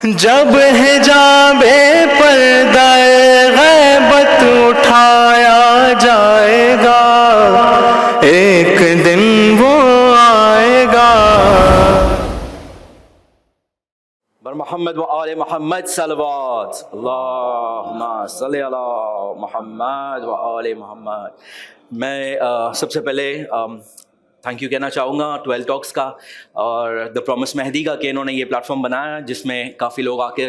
جب حجابِ پردہ غیبت اٹھایا جائے گا، ایک دن وہ آئے گا۔ بر محمد و آل محمد صلوات، اللہم صلی علی محمد و آل محمد۔ میں سب سے پہلے تھینک یو کہنا چاہوں گا 12 ٹاکس کا اور دا پرومس مہدی کا کہ انہوں نے یہ پلیٹ فارم بنایا جس میں کافی لوگ آ کے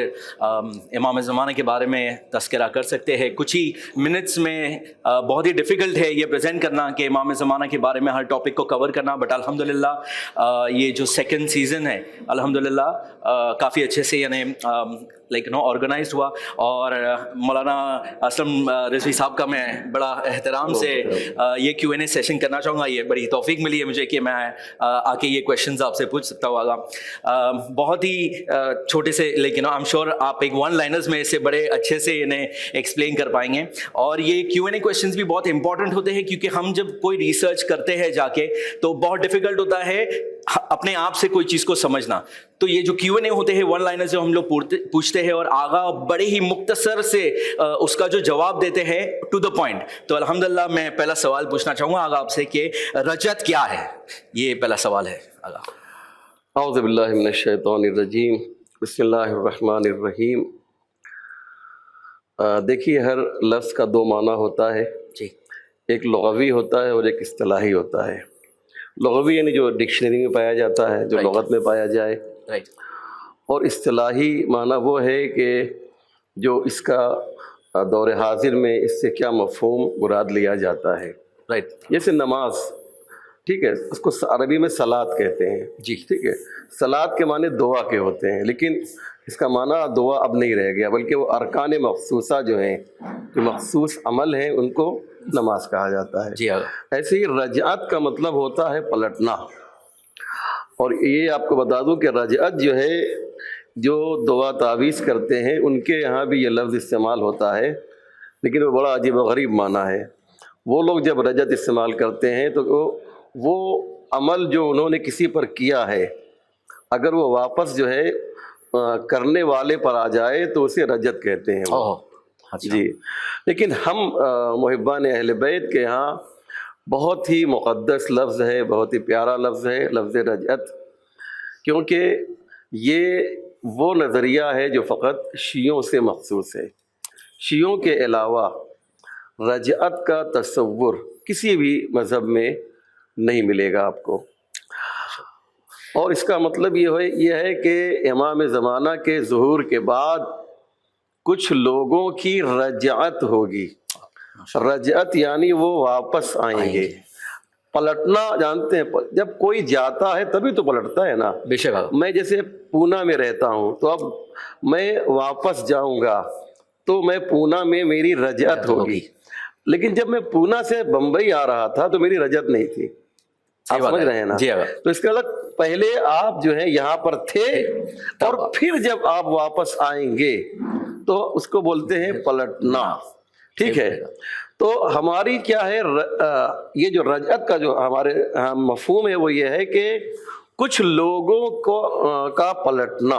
امام زمانہ کے بارے میں تذکرہ کر سکتے ہیں۔ کچھ ہی منٹس میں بہت ہی ڈیفیکلٹ ہے یہ پریزنٹ کرنا کہ امام زمانہ کے بارے میں ہر ٹاپک کو کور کرنا، بٹ الحمدللہ یہ جو سیکنڈ سیزن ہے الحمدللہ کافی اچھے سے یعنی آرگنائز ہوا، اور مولانا اسلم رضوی صاحب کا میں بڑا احترام سے یہ کیو این اے سیشن کرنا چاہوں گا۔ یہ بڑی توفیق ملی ہے مجھے کہ میں آ کے یہ کویشچنز آپ سے پوچھ سکتا ہوں۔ بہت ہی چھوٹے سے لیکن آئی ایم شیور آپ ایک ون لائنرز میں اسے بڑے اچھے سے انہیں ایکسپلین کر پائیں گے، اور یہ کیو این اے کویشچنز بھی بہت امپورٹنٹ ہوتے ہیں کیونکہ ہم جب کوئی ریسرچ کرتے ہیں جا کے تو بہت ڈیفیکلٹ ہوتا ہے اپنے آپ سے کوئی چیز کو سمجھنا، تو یہ جو کیو این اے ہوتے ہیں ون لائنر جو ہم لوگ پوچھتے ہیں اور آغا بڑے ہی مختصر سے اس کا جو جواب دیتے ہیں ٹو دا پوائنٹ۔ تو الحمدللہ میں پہلا سوال پوچھنا چاہوں گا آغا آپ سے کہ رجت کیا ہے؟ یہ پہلا سوال ہے آغا۔ اعوذ باللہ من الشیطان الرجیم، بسم اللہ الرحمن الرحیم۔ دیکھیے ہر لفظ کا دو معنی ہوتا ہے، جی، ایک لغوی ہوتا ہے اور ایک اصطلاحی ہوتا ہے۔ لغوی یعنی جو ڈکشنری میں پایا جاتا ہے، جو لغت میں پایا جائے، رائٹ، اور اصطلاحی معنی وہ ہے کہ جو اس کا دور حاضر میں اس سے کیا مفہوم مراد لیا جاتا ہے۔ رائٹ، جیسے نماز، ٹھیک ہے، اس کو عربی میں صلاۃ کہتے ہیں، جی، ٹھیک ہے۔ صلاۃ کے معنی دعا کے ہوتے ہیں، لیکن اس کا معنی دعا اب نہیں رہ گیا، بلکہ وہ ارکان مخصوصہ جو ہیں، جو مخصوص عمل ہیں، ان کو نماز کہا جاتا ہے۔ جی آغا، ایسے ہی رجعت کا مطلب ہوتا ہے پلٹنا، اور یہ آپ کو بتا دوں کہ رجعت جو ہے، جو دعا تعویذ کرتے ہیں ان کے یہاں بھی یہ لفظ استعمال ہوتا ہے، لیکن وہ بڑا عجیب و غریب معنی ہے۔ وہ لوگ جب رجعت استعمال کرتے ہیں تو وہ عمل جو انہوں نے کسی پر کیا ہے اگر وہ واپس جو ہے کرنے والے پر آ جائے تو اسے رجعت کہتے ہیں۔ جی، لیکن ہم محبان اہل بیت کے ہاں بہت ہی مقدس لفظ ہے، بہت ہی پیارا لفظ ہے لفظ رجعت، کیونکہ یہ وہ نظریہ ہے جو فقط شیعوں سے مخصوص ہے۔ شیعوں کے علاوہ رجعت کا تصور کسی بھی مذہب میں نہیں ملے گا آپ کو، اور اس کا مطلب یہ ہے کہ امام زمانہ کے ظہور کے بعد کچھ لوگوں کی رجعت ہوگی۔ رجعت یعنی وہ واپس آئیں گے۔ پلٹنا جانتے ہیں، جب کوئی جاتا ہے تبھی تو پلٹتا ہے نا۔ بے شک، میں جیسے پونا میں رہتا ہوں تو اب میں واپس جاؤں گا تو میں پونا میں میری رجعت ہوگی، لیکن جب میں پونا سے بمبئی آ رہا تھا تو میری رجعت نہیں تھی۔ آپ سمجھ رہے ہیں نا؟ تو اس کا مطلب پہلے آپ جو ہے یہاں پر تھے، اور پھر جب آپ واپس آئیں گے تو اس کو بولتے ہیں پلٹنا، ٹھیک ہے۔ تو ہماری کیا ہے، یہ جو رجعت کا جو ہمارے مفہوم ہے وہ یہ ہے کہ کچھ لوگوں کا پلٹنا۔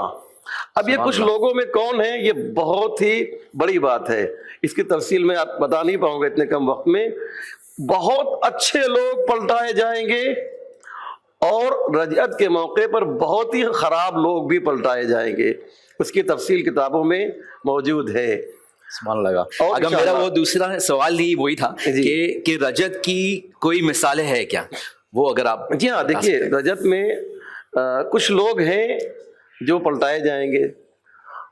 اب یہ کچھ لوگوں میں کون ہیں، یہ بہت ہی بڑی بات ہے، اس کی تفصیل میں آپ بتا نہیں پاؤں گا اتنے کم وقت میں۔ بہت اچھے لوگ پلٹائے جائیں گے، اور رجعت کے موقع پر بہت ہی خراب لوگ بھی پلٹائے جائیں گے، اس کی تفصیل کتابوں میں موجود ہے۔ سبحان اللہ۔ اگر میرا وہ دوسرا سوال ہی وہی تھا کہ رجت کی کوئی مثالیں ہے کیا، وہ اگر آپ۔ جی ہاں، دیکھیے رجت میں کچھ لوگ ہیں جو پلٹائے جائیں گے،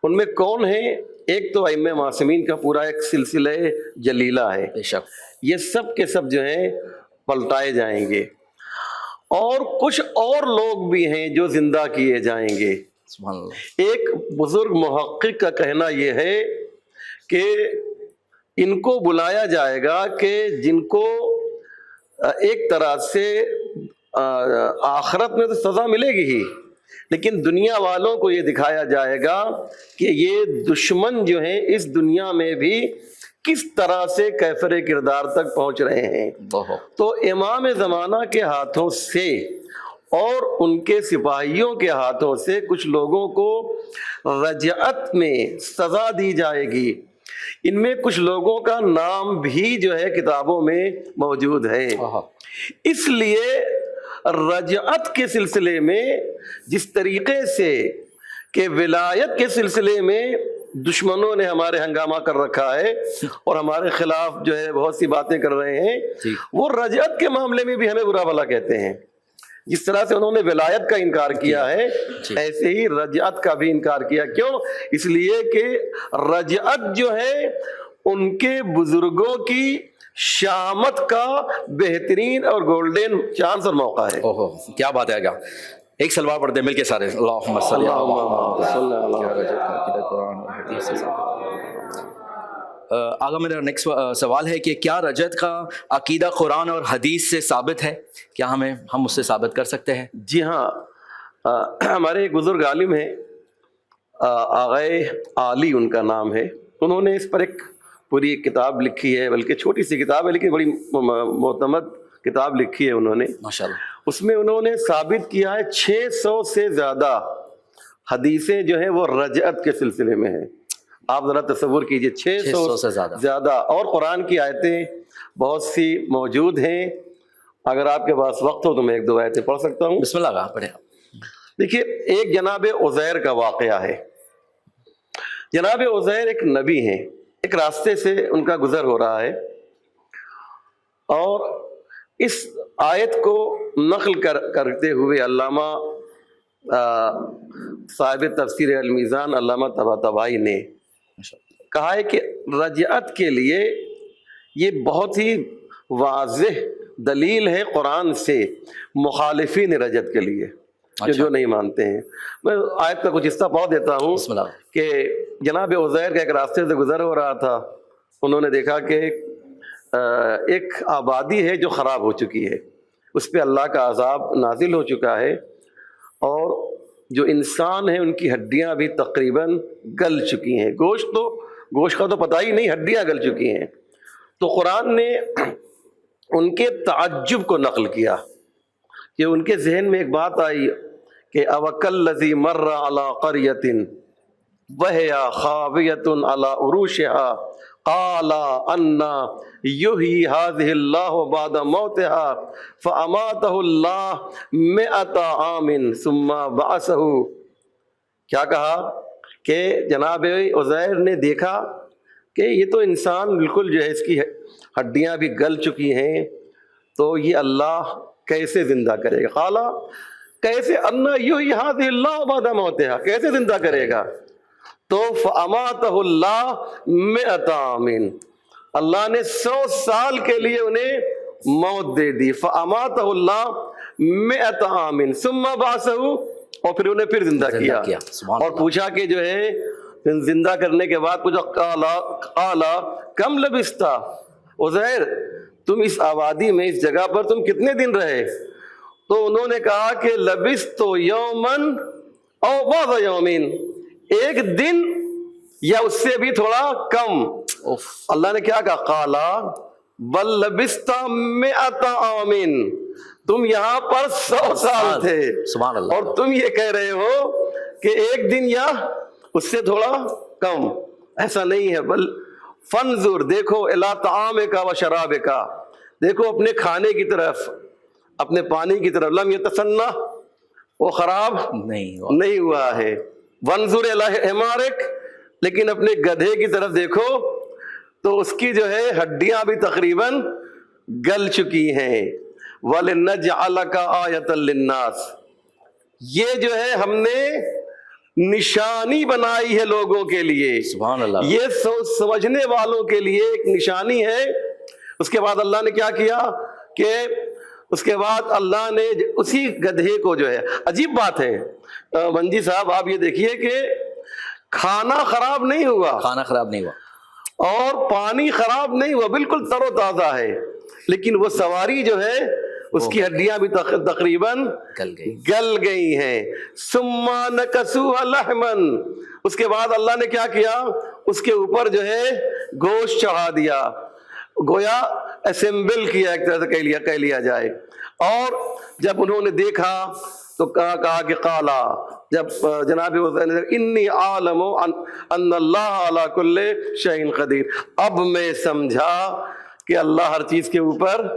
ان میں کون ہیں؟ ایک تو ائمہ معصومین کا پورا ایک سلسلہ جلیلہ ہے، بے شک، یہ سب کے سب جو ہیں پلٹائے جائیں گے، اور کچھ اور لوگ بھی ہیں جو زندہ کیے جائیں گے۔ سبحان اللہ۔ ایک بزرگ محقق کا کہنا یہ ہے کہ ان کو بلایا جائے گا کہ جن کو ایک طرح سے آخرت میں تو سزا ملے گی ہی، لیکن دنیا والوں کو یہ دکھایا جائے گا کہ یہ دشمن جو ہیں اس دنیا میں بھی کس طرح سے کیفر کردار تک پہنچ رہے ہیں۔ تو امام زمانہ کے ہاتھوں سے اور ان کے سپاہیوں کے ہاتھوں سے کچھ لوگوں کو رجعت میں سزا دی جائے گی۔ ان میں کچھ لوگوں کا نام بھی جو ہے کتابوں میں موجود ہے۔ اس لیے رجعت کے سلسلے میں جس طریقے سے کہ ولایت کے سلسلے میں دشمنوں نے ہمارے ہنگامہ کر رکھا ہے اور ہمارے خلاف جو ہے بہت سی باتیں کر رہے ہیں، وہ رجعت کے معاملے میں بھی ہمیں برا بھلا کہتے ہیں۔ جس طرح سے انہوں نے ولایت کا انکار کیا ہے، ایسے ہی رجعت کا بھی انکار کیا۔ کیوں؟ اس لیے کہ رجعت جو ہے ان کے بزرگوں کی شامت کا بہترین اور گولڈن چانس اور موقع ہے۔ کیا بات ہے! کیا ایک سلوار پڑھتے ہیں مل کے سارے، اللہم صلی آگا میرا نیکسٹ سوال ہے کہ کیا رجعت کا عقیدہ قرآن اور حدیث سے ثابت ہے؟ کیا ہم اس سے ثابت کر سکتے ہیں؟ جی ہاں، ہمارے ایک بزرگ عالم ہیں، آغائے عالی ان کا نام ہے، انہوں نے اس پر ایک پوری ایک کتاب لکھی ہے، بلکہ چھوٹی سی کتاب ہے لیکن بڑی معتمد کتاب لکھی ہے انہوں نے۔ ماشاءاللہ۔ اس میں انہوں نے ثابت کیا ہے 600 سے زیادہ حدیثیں جو ہیں وہ رجعت کے سلسلے میں ہیں۔ آپ ذرا تصور کیجئے 600 سے زیادہ، اور قرآن کی آیتیں بہت سی موجود ہیں۔ اگر آپ کے پاس وقت ہو تو میں ایک دو آیتیں پڑھ سکتا ہوں۔ بسم اللہ پڑھیں۔ دیکھیے، ایک جناب عزیر کا واقعہ ہے۔ جناب عزیر ایک نبی ہیں، ایک راستے سے ان کا گزر ہو رہا ہے، اور اس آیت کو نقل کرتے ہوئے علامہ صاحب تفسیر المیزان علامہ طباطبائی نے کہا ہے کہ رجعت کے لیے یہ بہت ہی واضح دلیل ہے قرآن سے مخالفین رجعت کے لیے، جو نہیں مانتے ہیں۔ میں آیت کا کچھ حصہ پڑھ دیتا ہوں کہ جناب عزیر کا ایک راستے سے گزر ہو رہا تھا، انہوں نے دیکھا کہ ایک آبادی ہے جو خراب ہو چکی ہے، اس پہ اللہ کا عذاب نازل ہو چکا ہے، اور جو انسان ہیں ان کی ہڈیاں بھی تقریباً گل چکی ہیں، گوشت کا تو پتہ ہی نہیں، ہڈیاں گل چکی ہیں۔ تو قرآن نے ان کے تعجب کو نقل کیا کہ ان کے ذہن میں ایک بات آئی کہ اوکل الذی مر علی قریۃ وہی خاویۃ علی عروشها قال ان یحیی هذه اللہ بعد موتها فاماته اللہ 100 عام ثم بعثه۔ کیا کہا کہ جناب عزیر نے دیکھا کہ یہ تو انسان بالکل جو ہے اس کی ہڈیاں بھی گل چکی ہیں، تو یہ اللہ کیسے زندہ کرے گا؟ قال کیسے ان یحیی هذه اللہ بعد موتها، کیسے زندہ کرے گا؟ تو فاماتہ اللہ 100 عام، اللہ نے 100 سال کے لیے انہیں موت دے دی۔ فاماتہ اللہ 100 عام ثم بعثہ، اور پھر انہیں پھر زندہ کیا، اور پوچھا کہ جو ہے زندہ کرنے کے بعد پوچھا قال کم لبثت عزیر، تم اس آبادی میں اس جگہ پر تم کتنے دن رہے؟ تو انہوں نے کہا کہ لبثت یوما او بعض یومین، ایک دن یا اس سے بھی تھوڑا کم۔ اللہ نے کیا کہا؟ قال بل لبثت 100 عام، تم یہاں پر 100 سال تھے، اور تم یہ کہہ رہے ہو کہ ایک دن یا اس سے تھوڑا کم۔ ایسا نہیں ہے، بل فانظر، دیکھو الی طعامک و شرابک، دیکھو اپنے کھانے کی طرف، اپنے پانی کی طرف، لم یتسنہ، وہ خراب نہیں ہوا ہے۔ وانظر الی حمارک، لیکن اپنے گدھے کی طرف دیکھو تو اس کی جو ہے ہڈیاں بھی تقریباً گل چکی ہیں۔ وَلِنَجْعَلَكَ آیَةً لِلنَّاسِ، یہ جو ہے ہم نے نشانی بنائی ہے لوگوں کے لیے، سبحان اللہ، یہ سمجھنے والوں کے لیے ایک نشانی ہے۔ اس کے بعد اللہ نے کیا کیا کہ اس کے بعد اللہ نے اسی گدھے کو جو ہے، عجیب بات ہے منجی صاحب، آپ یہ دیکھیے کہ کھانا خراب نہیں ہوا اور پانی خراب نہیں ہوا، بالکل تر و تازہ ہے، لیکن وہ سواری جو ہے اس کی ہڈیاں بھی تقریباً گل گئی ہیں۔ ثم نکسوها لحما، اس کے بعد اللہ نے کیا کیا؟ اس کے اوپر جو ہے گوشت چڑھا دیا۔ گویا اسمبل کیا ایک طرح سے کہہ لیا جائے. اور جب انہوں نے دیکھا تو کہا کہ قالا، جب جناب حسین انی عالم ان اللہ علی کل شیء قدیر، اب میں سمجھا کہ اللہ ہر چیز کے اوپر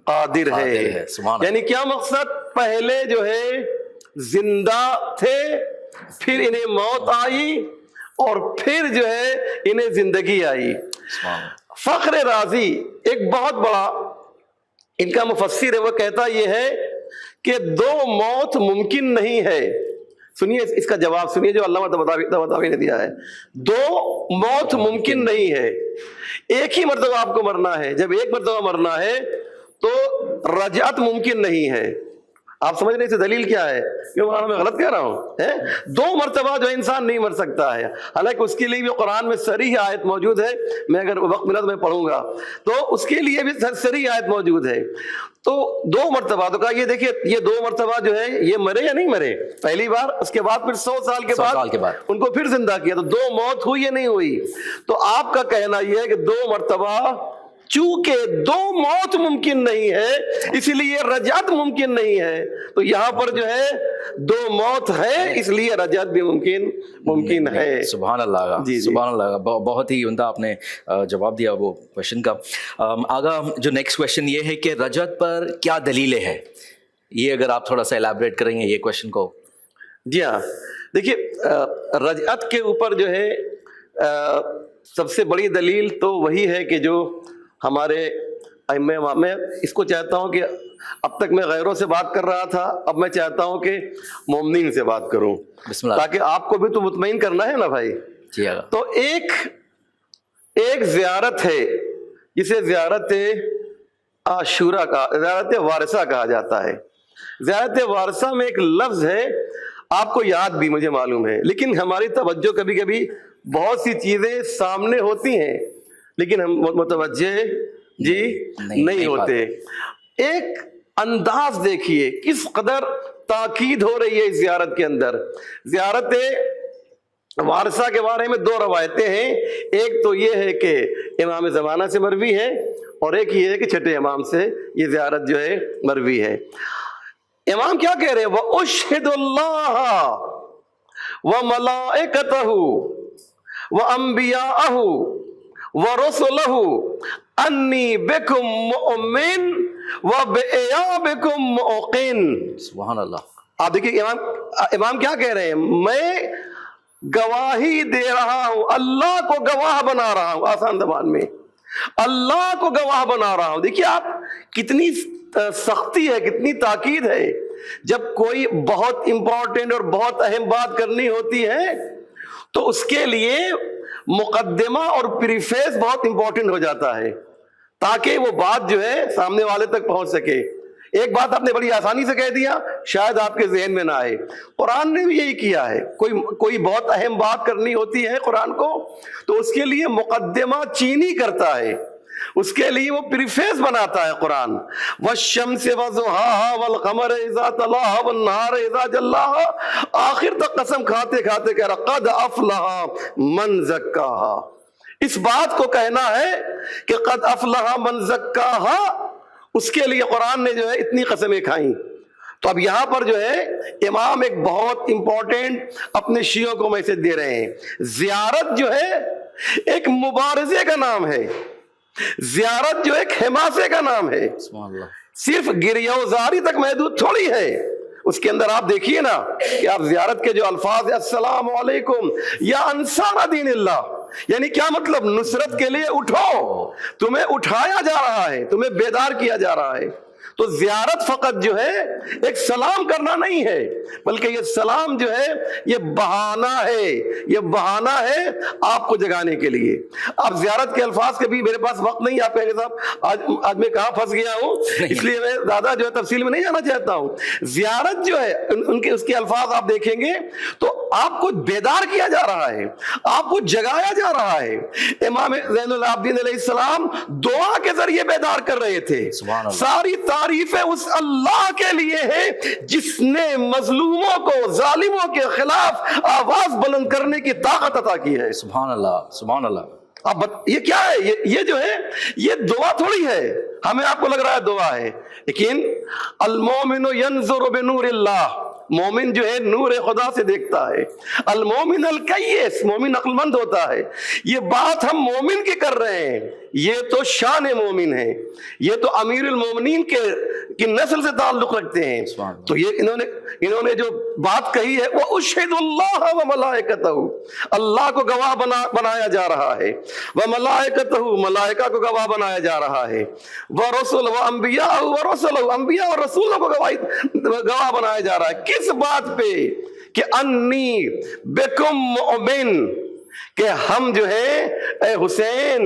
قادر ہے. یعنی کیا مقصد؟ پہلے جو ہے زندہ تھے، پھر انہیں موت آئی، اور پھر جو ہے انہیں زندگی آئی. فخر رازی ایک بہت بڑا ان کا مفسر ہے، وہ کہتا یہ ہے کہ دو موت ممکن نہیں ہے. سنیے اس کا جواب سنیے جو علامہ طباطبائی نے دیا ہے. دو موت ممکن نہیں ہے، ایک ہی مرتبہ آپ کو مرنا ہے. جب ایک مرتبہ مرنا ہے تو رجعت ممکن نہیں ہے. آپ سمجھ رہے ہیں دلیل کیا ہے؟ کہ میں غلط کہہ رہا ہوں؟ دو مرتبہ جو انسان نہیں مر سکتا ہے، حالانکہ اس کے لیے بھی قرآن میں صریح آیت موجود ہے. میں اگر وقت ملا تو میں پڑھوں گا، تو اس کے لیے بھی صریح آیت موجود ہے. تو دو مرتبہ تو کہا یہ دیکھیے یہ دو مرتبہ جو ہے یہ مرے یا نہیں مرے؟ پہلی بار، اس کے بعد پھر 100 سال کے بعد ان کو پھر زندہ کیا. تو دو موت ہوئی یا نہیں ہوئی؟ تو آپ کا کہنا یہ ہے کہ دو مرتبہ، چونکہ دو موت ممکن نہیں ہے اس لیے رجعت ممکن نہیں ہے. تو یہاں پر جو ہے دو موت ہے اس لیے رجعت بھی ممکن ہے. سبحان اللہ. جی سبحان اللہ. بہت ہی عمدہ آپ نے جواب دیا وہ کوشچن کا. آگا جو نیکسٹ کوشچن یہ ہے کہ رجعت پر کیا دلیلیں ہیں؟ یہ اگر آپ تھوڑا سا ایلیبریٹ کریں گے یہ کوشچن کو. جی ہاں، دیکھیے رجعت کے اوپر جو ہے سب سے بڑی دلیل تو وہی ہے کہ جو ہمارے میں اس کو چاہتا ہوں کہ اب تک میں غیروں سے بات کر رہا تھا، اب میں چاہتا ہوں کہ مومنین سے بات کروں، تاکہ آپ کو بھی تو مطمئن کرنا ہے نا بھائی. تو ایک زیارت ہے جسے زیارت عاشورہ کا، زیارت وارثہ کہا جاتا ہے. زیارت وارثہ میں ایک لفظ ہے، آپ کو یاد بھی مجھے معلوم ہے، لیکن ہماری توجہ کبھی کبھی بہت سی چیزیں سامنے ہوتی ہیں لیکن ہم متوجہ نہیں ہوتے. ایک انداز دیکھیے کس قدر تاکید ہو رہی ہے اس زیارت کے اندر. زیارت وارثہ کے بارے میں دو روایتیں ہیں، ایک تو یہ ہے کہ امام زمانہ سے مروی ہے، اور ایک یہ ہے کہ چھٹے امام سے یہ زیارت جو ہے مروی ہے. امام کیا کہہ رہے ہیں؟ وَأُشْهِدُ اللَّهَ وَمَلَائِكَتَهُ وَأَنْبِيَاءَهُ وَرُسُلَهُ أَنِّي بِكُمْ مُؤْمِنٌ وَبِإِيَابِكُمْ مُوقِنٌ. سبحان اللہ. آپ دیکھیے امام کیا کہہ رہے ہیں؟ میں گواہی دے رہا ہوں، اللہ کو گواہ بنا رہا ہوں. آسان زبان میں اللہ کو گواہ بنا رہا ہوں. دیکھیے آپ کتنی سختی ہے، کتنی تاکید ہے. جب کوئی بہت امپورٹنٹ اور بہت اہم بات کرنی ہوتی ہے تو اس کے لیے مقدمہ اور پریفیس بہت امپورٹنٹ ہو جاتا ہے تاکہ وہ بات جو ہے سامنے والے تک پہنچ سکے. ایک بات آپ نے بڑی آسانی سے کہہ دیا، شاید آپ کے ذہن میں نہ آئے. قرآن نے بھی یہی کیا ہے. کوئی بہت اہم بات کرنی ہوتی ہے قرآن کو تو اس کے لیے مقدمہ چینی کرتا ہے، اس کے لیے وہ پریفیس بناتا ہے قرآن. والشمس وضحاها والقمر اذا تلاها والنهار اذا جلاها، آخر تک قسم کھاتے کھاتے کہہ رہا قد افلح من زکاها. اس بات کو کہنا ہے کہ قد افلح من زکاها، اس کے لیے قرآن نے جو ہے اتنی قسمیں کھائیں. تو اب یہاں پر جو ہے امام ایک بہت امپورٹنٹ اپنے شیعوں کو میسج دے رہے ہیں. زیارت جو ہے ایک مبارزے کا نام ہے، زیارت جو ایک حماسے کا نام ہے، صرف گریوزاری تک محدود تھوڑی ہے. اس کے اندر آپ دیکھیے نا کہ آپ زیارت کے جو الفاظ ہیں السلام علیکم یا انصار دین اللہ، یعنی کیا مطلب؟ نصرت کے لیے اٹھو، تمہیں اٹھایا جا رہا ہے، تمہیں بیدار کیا جا رہا ہے. تو زیارت فقط جو ہے ایک سلام کرنا نہیں ہے، بلکہ یہ سلام جو ہے یہ بہانہ ہے، یہ بہانہ ہے آپ کو جگانے کے لیے. اب زیارت کے الفاظ کے بھی میرے پاس وقت نہیں. آپ کہیں گے صاحب آج میں کہاں پھنس گیا ہوں، اس لیے میں زیادہ جو ہے تفصیل میں نہیں جانا چاہتا ہوں. زیارت جو ہے اس کے الفاظ آپ دیکھیں گے تو آپ کو بیدار کیا جا رہا ہے، آپ کو جگایا جا رہا ہے. امام زین العابدین علیہ السلام دعا کے ذریعے بیدار کر رہے تھے. ساری تعریفیں اس اللہ کے لیے ہے جس نے مظلوموں کو، ظالموں کے خلاف آواز بلند کرنے کی طاقت عطا کی ہے. سبحان اللہ. سبحان اللہ. اب یہ کیا ہے؟ یہ جو ہے یہ دعا تھوڑی ہے، ہمیں آپ کو لگ رہا ہے دعا ہے، لیکن المومن ینظر بنور اللہ، مومن جو ہے نور خدا سے دیکھتا ہے. المومن الکیس، مومن عقل مند ہوتا ہے. یہ بات ہم مومن کی کر رہے ہیں، یہ تو شان مومن ہے، یہ تو امیر المومنین کی نسل سے تعلق رکھتے ہیں. تو یہ انہوں نے جو بات کہی ہے وہ اشہد اللہ و ملائکتہ، اللہ کو گواہ بنایا جا رہا ہے، و ملائکتہ، ملائکہ کو گواہ بنایا جا رہا ہے، و رسول و انبیاء و رسول، انبیاء اور رسولوں کو گواہ بنایا جا رہا ہے. کس بات پہ؟ کہ انی بکم مؤمن، کہ ہم جو ہے اے حسین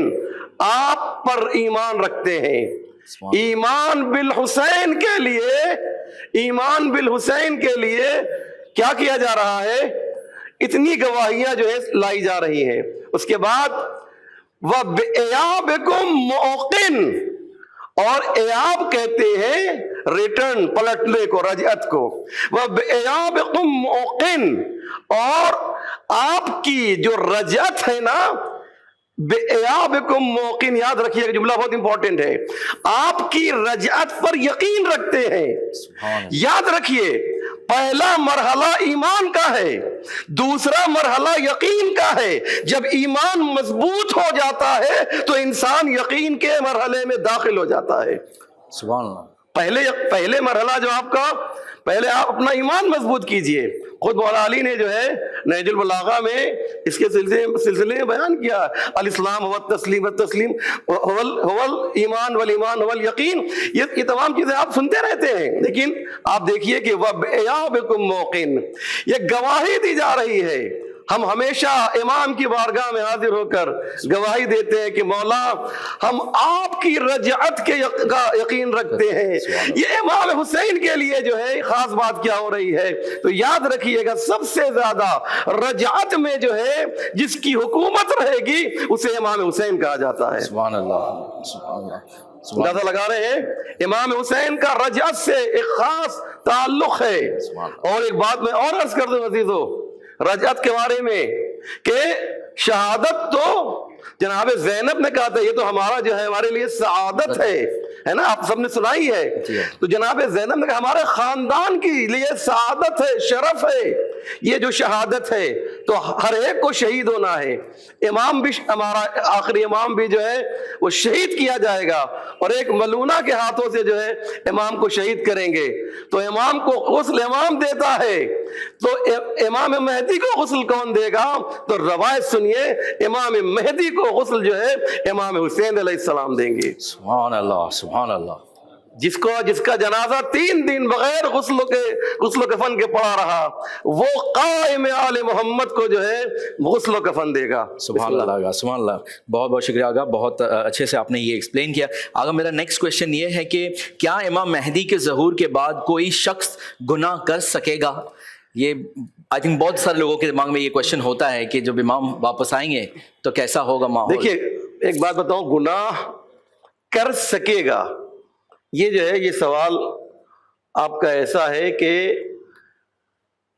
آپ پر ایمان رکھتے ہیں. ایمان بالحسین کے لیے، ایمان بالحسین کے لیے کیا کیا جا رہا ہے؟ اتنی گواہیاں جو ہے لائی جا رہی ہیں. اس کے بعد وَبِإِيَابِكُمْ مُوقِن، اور ایاب کہتے ہیں ریٹرن، پلٹنے کو، رجعت کو. وَبِإِيَابِكُمْ مُوقِن، اور آپ کی جو رجعت ہے نا، بِإِيَابِكُمْ مُوقِن، یاد رکھیے کہ جملہ بہت امپورٹنٹ ہے، آپ کی رجعت پر یقین رکھتے ہیں. یاد رکھیے پہلا مرحلہ ایمان کا ہے، دوسرا مرحلہ یقین کا ہے. جب ایمان مضبوط ہو جاتا ہے تو انسان یقین کے مرحلے میں داخل ہو جاتا ہے. سبحان اللہ. پہلے مرحلہ جو آپ کا، پہلے آپ اپنا ایمان مضبوط کیجئے. خود مولا علی نے جو ہے نہج البلاغہ میں اس کے سلسلے میں بیان کیا، الاسلام هو التسلیم، التسلیم هو الایمان، والایمان هو الیقین. یہ تمام چیزیں آپ سنتے رہتے ہیں، لیکن آپ دیکھیے کہ وَبِإِيَابِكُمْ مُوقِن، یہ گواہی دی جا رہی ہے. ہم ہمیشہ امام کی بارگاہ میں حاضر ہو کر گواہی دیتے ہیں کہ مولا ہم آپ کی رجعت کے یقین رکھتے ہیں. یہ امام حسین کے لیے جو ہے خاص بات کیا ہو رہی ہے؟ تو یاد رکھیے گا سب سے زیادہ رجعت میں جو ہے جس کی حکومت رہے گی اسے امام حسین کہا جاتا ہے. سبحان اللہ، سبحان اللہ. اندازہ لگا رہے ہیں امام حسین کا رجعت سے ایک خاص تعلق ہے. اور ایک بات میں اور عرض کر دوں عزیزو رجعت کے بارے میں، کہ شہادت تو جناب زینب نے کہا تھا یہ تو ہمارا جو ہے ہمارے لیے سعادت ہے نا، آپ سب نے سنائی ہے. تو جناب زینب نے کہا ہمارے خاندان کے لیے سعادت ہے، شرف ہے یہ جو شہادت ہے، تو ہر ایک کو شہید ہونا ہے. امام بھی، ہمارا آخری امام بھی جو ہے وہ شہید کیا جائے گا، اور ایک ملونہ کے ہاتھوں سے جو ہے امام کو شہید کریں گے. تو امام کو غسل امام دیتا ہے، تو امام مہدی کو غسل کون دے گا؟ تو روایت سنیے، امام مہدی کو غسل جو ہے امام حسین علیہ السلام دیں گے. سبحان اللہ، سبحان اللہ. جس کا جنازہ 3 دن بغیر غسل و کفن کے پڑا رہا، وہ قائم آل محمد کو جو ہے غسل و کفن دے گا. سبحان اللہ آغا، سبحان اللہ. بہت بہت شکریہ آغا، بہت اچھے سے آپ نے یہ ایکسپلین کیا. آغا میرا نیکسٹ کویشچن یہ ہے کہ کیا امام مہدی کے ظہور کے بعد کوئی شخص گناہ کر سکے گا؟ یہ آئی تھنک بہت سارے لوگوں کے دماغ میں یہ کویشچن ہوتا ہے کہ جب امام واپس آئیں گے تو کیسا ہوگا ماحول. دیکھیے ایک بات بتاؤں، گناہ کر سکے گا، یہ جو ہے یہ سوال آپ کا ایسا ہے کہ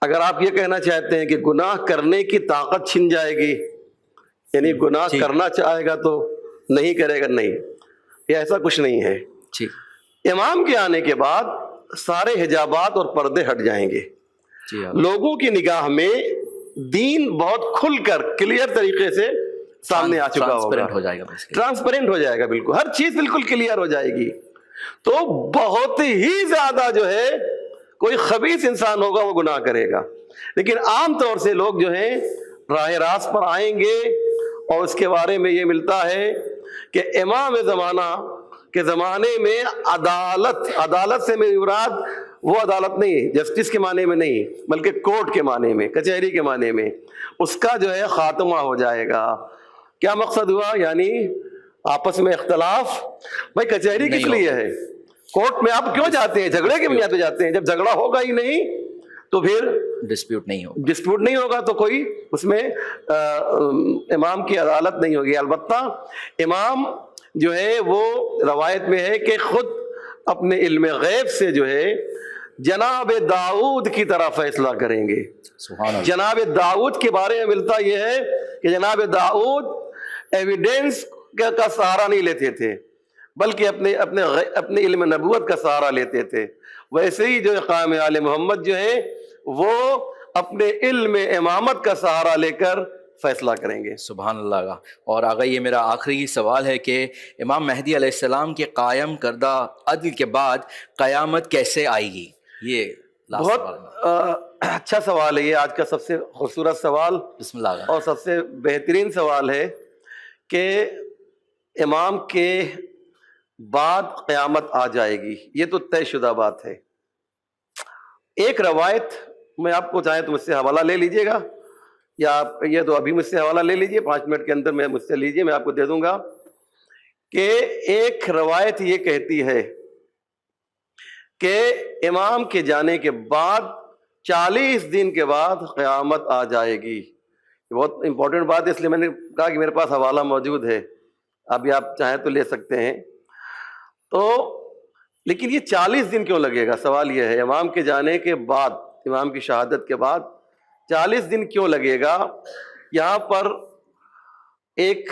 اگر آپ یہ کہنا چاہتے ہیں کہ گناہ کرنے کی طاقت چھن جائے گی، یعنی گناہ کرنا چاہے گا تو نہیں کرے گا، نہیں، یہ ایسا کچھ نہیں ہے. امام کے آنے کے بعد سارے حجابات اور پردے ہٹ جائیں گے. لوگوں کی نگاہ میں دین بہت کھل کر کلیئر طریقے سے سامنے آ چکا ہوگا، ٹرانسپیرنٹ ہو جائے گا، بالکل ہر چیز بالکل کلیئر ہو جائے گی. تو بہت ہی زیادہ جو ہے کوئی خبیث انسان ہوگا وہ گناہ کرے گا. لیکن عام طور سے لوگ جو ہیں راہ راست پر آئیں گے، اور اس کے بارے میں یہ ملتا ہے کہ امام زمانہ کے زمانے میں عدالت سے میری مراد وہ عدالت نہیں جسٹس کے معنی میں نہیں، بلکہ کورٹ کے معنی میں، کچہری کے معنی میں، اس کا جو ہے خاتمہ ہو جائے گا. کیا مقصد ہوا؟ یعنی آپس میں اختلاف، بھائی کچہری کس لیے ہے؟ کورٹ میں آپ کیوں جاتے ہیں؟ جھگڑے کے بنیاد پہ جاتے ہیں. جب جھگڑا ہوگا ہی نہیں تو پھر ڈسپیوٹ نہیں ہوگا تو کوئی اس میں امام کی عدالت نہیں ہوگی. البتہ امام جو ہے وہ روایت میں ہے کہ خود اپنے علم غیب سے جو ہے جناب داؤد کی طرح فیصلہ کریں گے. جناب داؤد کے بارے میں ملتا یہ ہے کہ جناب داؤد ایویڈینس کا سہارا نہیں لیتے تھے بلکہ اپنے علم نبوت کا سہارا لیتے تھے. ویسے ہی جو اقام آل محمد جو ہے وہ اپنے علم امامت کا سہارا لے کر فیصلہ کریں گے. سبحان اللہ کا. اور آگا یہ میرا آخری سوال ہے کہ امام مہدی علیہ السلام کے قائم کردہ عدل کے بعد قیامت کیسے آئے گی؟ یہ بہت اچھا سوال ہے یہ آج کا سب سے خوبصورت سوال. بسم اللہ. اور سب سے بہترین سوال ہے کہ امام کے بعد قیامت آ جائے گی. یہ تو طے شدہ بات ہے. ایک روایت میں آپ کو چاہیں تو مجھ سے حوالہ لے لیجئے گا یا آپ یہ تو ابھی مجھ سے حوالہ لے لیجئے 5 منٹ کے اندر میں مجھ سے لیجئے میں آپ کو دے دوں گا کہ ایک روایت یہ کہتی ہے کہ امام کے جانے کے بعد 40 دن کے بعد قیامت آ جائے گی. یہ بہت امپورٹنٹ بات ہے اس لیے میں نے کہا کہ میرے پاس حوالہ موجود ہے ابھی آپ چاہیں تو لے سکتے ہیں. تو لیکن یہ 40 دن کیوں لگے گا؟ سوال یہ ہے امام کے جانے کے بعد امام کی شہادت کے بعد 40 دن کیوں لگے گا؟ یہاں پر ایک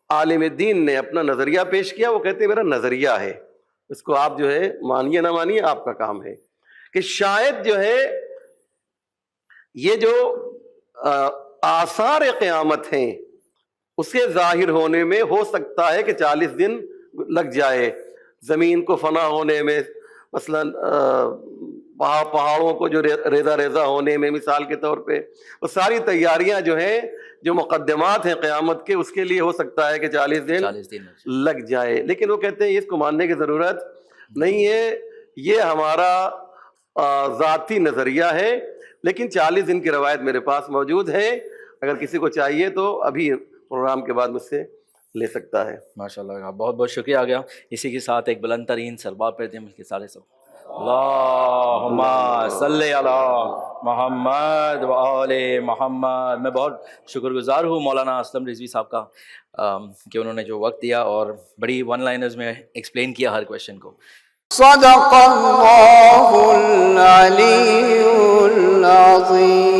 عالم دین نے اپنا نظریہ پیش کیا. وہ کہتے ہیں میرا نظریہ ہے اس کو آپ جو ہے مانیے نہ مانیے آپ کا کام ہے کہ شاید جو ہے یہ جو آثار قیامت ہیں اس کے ظاہر ہونے میں ہو سکتا ہے کہ 40 دن لگ جائے. زمین کو فنا ہونے میں مثلا پہاڑوں کو جو ریزہ ریزہ ہونے میں مثال کے طور پہ وہ ساری تیاریاں جو ہیں جو مقدمات ہیں قیامت کے اس کے لیے ہو سکتا ہے کہ 40 دن لگ جائے. لیکن وہ کہتے ہیں اس کو ماننے کی ضرورت نہیں ہے. یہ ہمارا ذاتی نظریہ ہے لیکن 40 دن کی روایت میرے پاس موجود ہے. اگر کسی کو چاہیے تو ابھی پروگرام کے بعد مجھ سے لے سکتا ہے. ماشاء اللہ بہت بہت شکریہ آ گیا. اسی کے ساتھ ایک بلند ترین سربات پڑھتے ہیں مل کے سارے سب. اللہم صلی علی محمد و آل محمد. میں بہت شکر گزار ہوں مولانا اسلم رضوی صاحب کا کہ انہوں نے جو وقت دیا اور بڑی ون لائنرز میں ایکسپلین کیا ہر کویشچن کو. صدق اللہ العلی العظیم.